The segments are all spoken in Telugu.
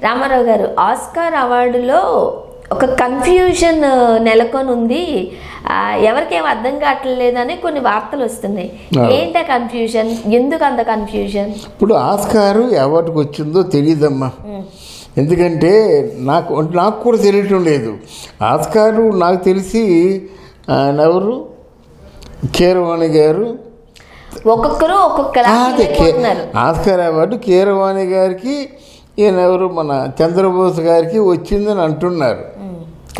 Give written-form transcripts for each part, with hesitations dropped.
రామారావు గారు, ఆస్కార్ అవార్డులో ఒక కన్ఫ్యూజన్ నెలకొని ఉంది. ఎవరికేం అర్థం కావట్లేదని కొన్ని వార్తలు వస్తున్నాయి. ఏంటి కన్ఫ్యూజన్? ఎందుకు అంత కన్ఫ్యూజన్? ఇప్పుడు ఆస్కారు ఎవరికి వచ్చిందో తెలియదమ్మా. ఎందుకంటే నాకు కూడా తెలియటం లేదు. ఆస్కారు నాకు తెలిసి ఎవరు, కీరవాణి గారు, ఒక్కొక్కరు ఆస్కార్ అవార్డు కీరవాణి గారికి, ఈయన ఎవరు మన చంద్రబోస్ గారికి వచ్చిందని అంటున్నారు.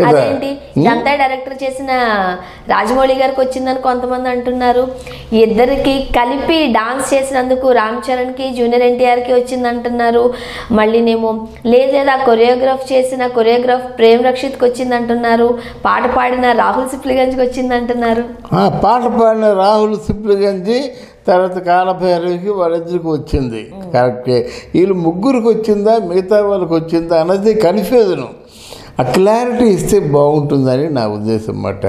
అదేంటి ఇదంతా డైరెక్టర్ చేసిన రాజమౌళి గారికి వచ్చిందని కొంతమంది అంటున్నారు. ఇద్దరికి కలిపి డాన్స్ చేసినందుకు రామ్ చరణ్కి, జూనియర్ ఎన్టీఆర్కి వచ్చింది అంటున్నారు. మళ్ళీనేమో లేదా కొరియోగ్రాఫ్ ప్రేమ్ రక్షిత్కి వచ్చింది అంటున్నారు. పాట పాడిన రాహుల్ సిప్లిగంజ్కి వచ్చింది అంటున్నారు. పాట పాడిన రాహుల్ సిప్లిగంజి తర్వాత కాలభైరవికి వాళ్ళిద్దరికి వచ్చింది. కరెక్టే. వీళ్ళు ముగ్గురికి వచ్చిందా మిగతా వాళ్ళకి వచ్చిందా అన్నది కన్ఫ్యూజను. ఆ క్లారిటీ ఇస్తే బాగుంటుందని నా ఉద్దేశం అన్నమాట.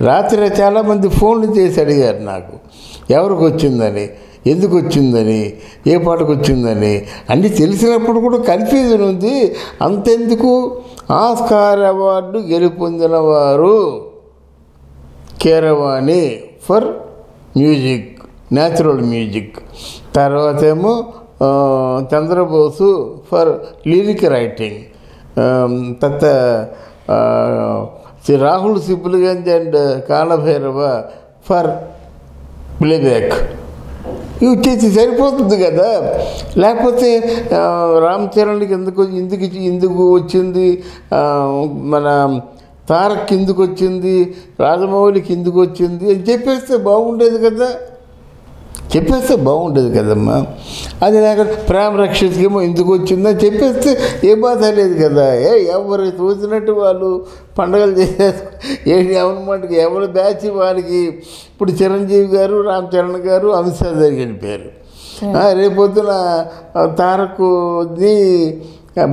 రాత్రి చాలామంది ఫోన్లు చేసి అడిగారు నాకు ఎవరికి వచ్చిందని, ఎందుకు వచ్చిందని, ఏ పాటకు వచ్చిందని. అన్నీ తెలిసినప్పుడు కూడా కన్ఫ్యూజన్ ఉంది. అంతెందుకు, ఆస్కార్ అవార్డు గెలుపొందిన వారు Keeravani for music, natural music, తర్వాత ఏమో చంద్రబోసు ఫర్ లిరిక్ రైటింగ్, తర్వాత Rahul Sipligunj and Kaalabhairava for playback. ఇవి వచ్చేసి సరిపోతుంది కదా. లేకపోతే రామ్ చరణ్కి ఎందుకు వచ్చింది, మన తారక్ ఎందుకు వచ్చింది, రాజమౌళికి ఎందుకు వచ్చింది అని చెప్పేస్తే బాగుండేది కదమ్మా. అది లేక ప్రేమ రక్షిత్కేమో ఎందుకు వచ్చిందని చెప్పేస్తే ఏ బాధ లేదు కదా. ఎవరు తోచినట్టు వాళ్ళు పండుగలు చేసేసి ఎవరి మటుకు ఎవరి బ్యాచ్ వాళ్ళకి. ఇప్పుడు చిరంజీవి గారు, రామ్ చరణ్ గారు అమిత్ షా దగ్గరికి వెళ్ళిపోయారు. రేపొద్దున తారక్ని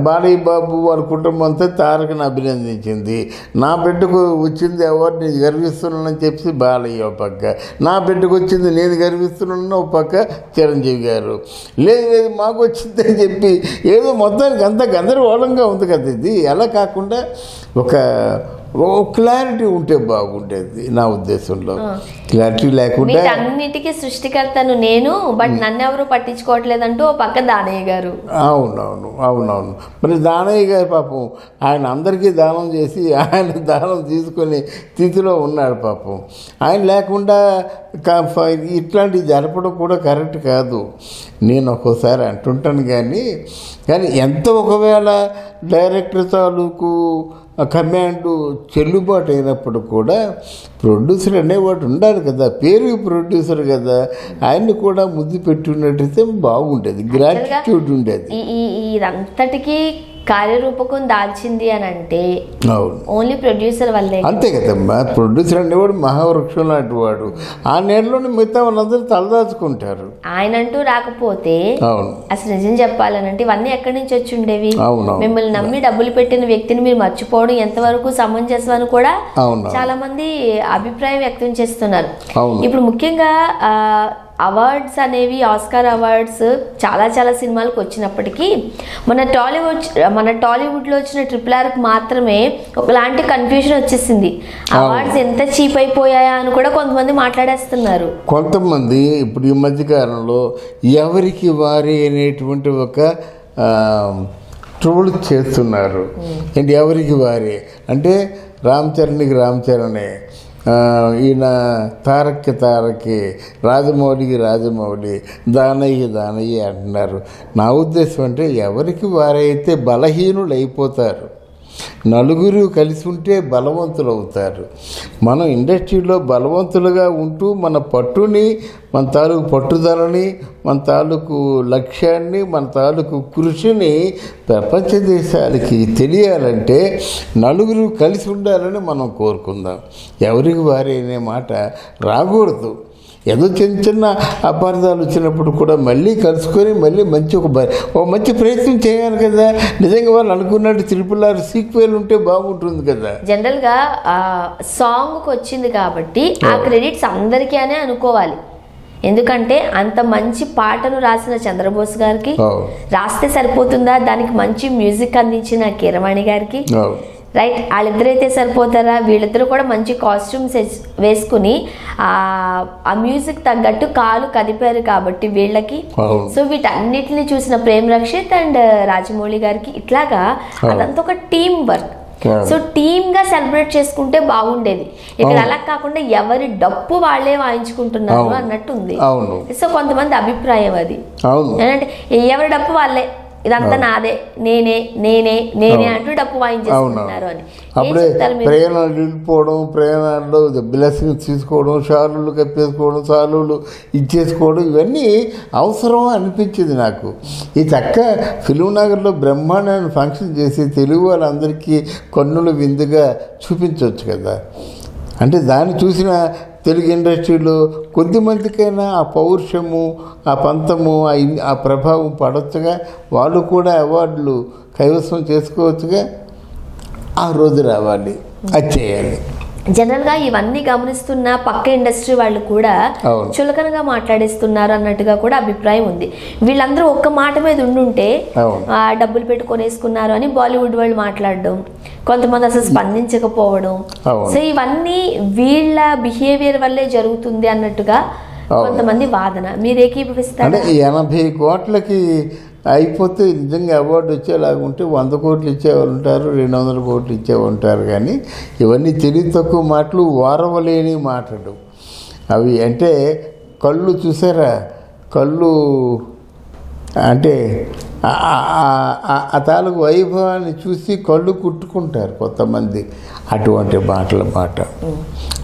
బాలయ్య బాబు వాళ్ళ కుటుంబం అంతా తారకని అభినందించింది. నా బిడ్డకు వచ్చింది అవార్డు నేను గర్విస్తున్నానని చెప్పి బాలయ్య ఒక పక్క, నా బిడ్డకు వచ్చింది నేను గర్విస్తున్నాను ఒక పక్క చిరంజీవి గారు. లేదు మాకు వచ్చిందని చెప్పి ఏదో మొత్తానికి అంత గందరగోళంగా ఉంది కదా. ఇది అలా కాకుండా ఒక క్లారిటీ ఉంటే బాగుండేది నా ఉద్దేశంలో. క్లారిటీ లేకుండా అన్నిటికీ సృష్టికర్తను నేను, బట్ నన్ను ఎవరు పట్టించుకోవట్లేదంటూ ఓ పక్క దానయ్య గారు. అవునవును. మరి దానయ్య గారు పాపం ఆయన అందరికీ దానం చేసి ఆయన దానం తీసుకునే స్థితిలో ఉన్నాడు పాపం. ఆయన లేకుండా ఇట్లాంటివి జరపడం కూడా కరెక్ట్ కాదు. నేను ఒక్కోసారి అంటుంటాను. కానీ ఎంత ఒకవేళ డైరెక్టర్ తాలూకు కమాండ్ చెల్లుబాటు అయినప్పుడు కూడా ప్రొడ్యూసర్ అనేవాడు ఉండాలి కదా. పేరు ప్రొడ్యూసర్ కదా, ఆయన్ని కూడా ముద్దు పెట్టున్నట్టయితే బాగుండేది, గ్రాటిట్యూడ్ ఉండేది. ఇదంతటికీ కార్యరూపకం దాల్చింది అని అంటే అవును, ఓన్లీ ప్రొడ్యూసర్ వల్లే. అంతే కదమ్మా. ప్రొడ్యూసర్ అనేవాడు మహావృక్షం లాంటి వాడు. ఆ నేరలోనే మిగతా వాళ్ళందరూ తలదాచుకుంటారు. ఆయనంటూ రాకపోతే అవును, అసలు నిజం చెప్పాలనంటే ఇవన్నీ ఎక్కడి నుంచి వచ్చి ఉండేవి? అవును, మిమ్మల్ని నమ్మి డబ్బులు పెట్టిన వ్యక్తిని మీరు మర్చిపోవడం ఎంతవరకు సమంజసం అని కూడా చాలా మంది అభిప్రాయం వ్యక్తం చేస్తున్నారు. ఇప్పుడు ముఖ్యంగా అవార్డ్స్ అనేవి, ఆస్కార్ అవార్డ్స్ చాలా సినిమాలకు వచ్చినప్పటికీ మన టాలీవుడ్లో వచ్చిన RRRకి మాత్రమే ఒకలాంటి కన్ఫ్యూజన్ వచ్చేసింది. అవార్డ్స్ ఎంత చీప్ అయిపోయాయా అని కూడా కొంతమంది మాట్లాడేస్తున్నారు. కొంతమంది ఇప్పుడు ఈ మధ్యకాలంలో ఎవరికి వారి అనేటువంటి ఒక ట్రోల్ చేస్తున్నారు. ఏంటి ఎవరికి వారి అంటే రామ్ చరణే, ఈయన తారక్కి రాజమౌళి, దానయ్య అంటున్నారు. నా ఉద్దేశం అంటే ఎవరికి వారైతే బలహీనులు అయిపోతారు. నలుగురు కలిసి ఉంటే బలవంతులు అవుతారు. మనం ఇండస్ట్రీలో బలవంతులుగా ఉంటూ మన పట్టుని, మన తాలూకు పట్టుదలని, మన తాలూకు లక్ష్యాన్ని, మన తాలూకు కృషిని ప్రపంచ దేశాలకి తెలియాలంటే నలుగురు కలిసి ఉండాలని మనం కోరుకుందాం. ఎవరికి వారే అనే మాట రాకూడదు. ఏదో చిన్న అపార్థాలు వచ్చినప్పుడు కూడా మళ్ళీ కలుసుకొని మళ్ళీ మంచి ప్రయత్నం చేయాలి కదా. నిజంగా వాళ్ళు అనుకున్నట్టు RRR సీక్వెల్ ఉంటే బాగుంటుంది కదా. జనరల్గా సాంగ్కి వచ్చింది కాబట్టి ఆ క్రెడిట్స్ అందరికీ అనే అనుకోవాలి. ఎందుకంటే అంత మంచి పాటను రాసిన చంద్రబోస్ గారికి రాస్తే సరిపోతుందా, దానికి మంచి మ్యూజిక్ అందించిన కీరవాణి గారికి, రైట్, వాళ్ళిద్దరైతే సరిపోతారా? వీళ్ళిద్దరూ కూడా మంచి కాస్ట్యూమ్స్ వేసుకుని ఆ మ్యూజిక్ తగ్గట్టు కాలు కదిపారు కాబట్టి వీళ్ళకి. సో వీటన్నిటిని చూసిన ప్రేమ్ రక్షిత్ అండ్ రాజమౌళి గారికి ఇట్లాగా అదంతా ఒక టీమ్ వర్క్. సో టీమ్ గా సెలబ్రేట్ చేసుకుంటే బాగుండేది. ఇక్కడ అలా కాకుండా ఎవరి డప్పు వాళ్ళే వాయించుకుంటున్నారు అన్నట్టుంది. సో కొంతమంది అభిప్రాయం అది ఏంటంటే ఎవరి డప్పు వాళ్ళే, ఇదంతా నాదే, నేనే నేనే నేనే అంటూ డప్పు వాయించేస్తున్నారు అని. అప్పుడే ప్రయాణాలు వెళ్ళిపోవడం, ప్రయాణాల్లో బ్లెస్సింగ్స్ తీసుకోవడం, షాలులు కప్పేసుకోవడం, సాలులు ఇచ్చేసుకోవడం, ఇవన్నీ అవసరం అనిపించింది నాకు. ఈ చక్క ఫిల్మ్ నగర్లో బ్రహ్మాండమైన ఫంక్షన్ చేసి తెలుగు వాళ్ళందరికీ కన్నుల విందుగా చూపించవచ్చు కదా. అంటే దాన్ని చూసిన తెలుగు ఇండస్ట్రీలో కొద్దిమందికైనా ఆ పౌరుషము, ఆ పంతము, ఆ ప్రభావం పడవచ్చుగా, వాళ్ళు కూడా అవార్డులు కైవసం చేసుకోవచ్చుగా. ఆ రోజు రావాలి, అది చేయాలి. జనరల్ గా ఇవన్నీ గమనిస్తున్న పక్క ఇండస్ట్రీ వాళ్ళు కూడా చులకనగా మాట్లాడిస్తున్నారు అన్నట్టుగా కూడా అభిప్రాయం ఉంది. వీళ్ళందరూ ఒక్క మాట మీద ఉండుంటే డబ్బులు పెట్టుకొనేసుకున్నారు అని బాలీవుడ్ వాళ్ళు మాట్లాడడం, కొంతమంది అసలు స్పందించకపోవడం, సో ఇవన్నీ వీళ్ళ బిహేవియర్ వల్లే జరుగుతుంది అన్నట్టుగా కొంతమంది వాదన. మీరు ఏకీభవిస్తారు? 80 కోట్లకి అయిపోతే నిజంగా అవార్డు వచ్చేలాగుంటే 100 కోట్లు ఇచ్చేవాళ్ళు ఉంటారు, 200 కోట్లు ఇచ్చేవాళ్ళు ఉంటారు. కానీ ఇవన్నీ తెలివి తక్కువ మాటలు, వారవలేని మాటలు అవి. అంటే కళ్ళు చూసారా, కళ్ళు అంటే ఆ తాలూకు వైభవాన్ని చూసి కళ్ళు కుట్టుకుంటారు కొంతమంది. అటువంటి మాటల మాట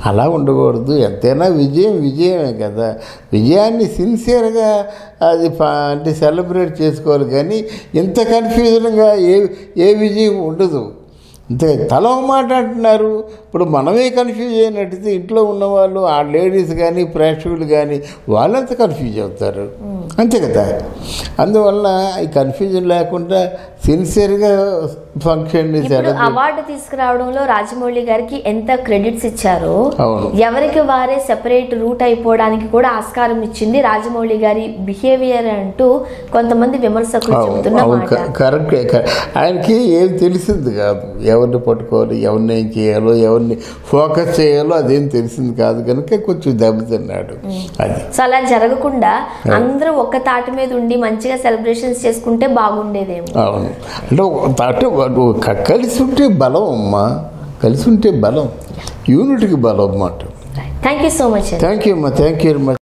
అలా ఉండకూడదు. ఎంతైనా విజయం విజయమే కదా. విజయాన్ని సిన్సియర్గా అది అంటే సెలబ్రేట్ చేసుకోవాలి. కానీ ఇంత కన్ఫ్యూజన్గా ఏ విజయం ఉండదు. అంతే, తల మాట అంటున్నారు. ఇప్పుడు మనమే కన్ఫ్యూజ్ అయినట్టయితే ఇంట్లో ఉన్నవాళ్ళు, ఆ లేడీస్ కానీ ప్రేక్షకులు కానీ వాళ్ళంతా కన్ఫ్యూజ్ అవుతారు. అంతే కదా. అందువల్ల ఈ కన్ఫ్యూజన్ లేకుండా సిన్సియర్గా ఫంక్షన్ అవార్డు తీసుకురావడంలో రాజమౌళి గారికి ఎంత క్రెడిట్స్ ఇచ్చారో, ఎవరికి వారే సెపరేట్ రూట్ అయిపోవడానికి కూడా ఆస్కారం ఇచ్చింది రాజమౌళి గారి బిహేవియర్ అంటూ కొంతమంది విమర్శకులు చెబుతున్నారు. కరెక్ట్. ఆయనకి ఏం తెలిసింది కాదు, ఎవరిని పట్టుకోవాలి, ఎవరిని ఏం చేయాలో, ఎవరిని ఫోకస్ చేయాలో అదేం తెలిసింది కాదు కనుక కొంచెం దెబ్బతిన్నాడు. అది సో అలా జరగకుండా అందరూ ఒక్క తాటి మీద ఉండి మంచిగా సెలబ్రేషన్స్ చేసుకుంటే బాగుండేదేమో. అవును, అంటే కలిసి ఉంటే బలం అమ్మా, కలిసి ఉంటే బలం, యూనిట్కి బలం అన్నమాట. Thank you so much. Thank you అమ్మా, థ్యాంక్ యూ వెరీ మచ్.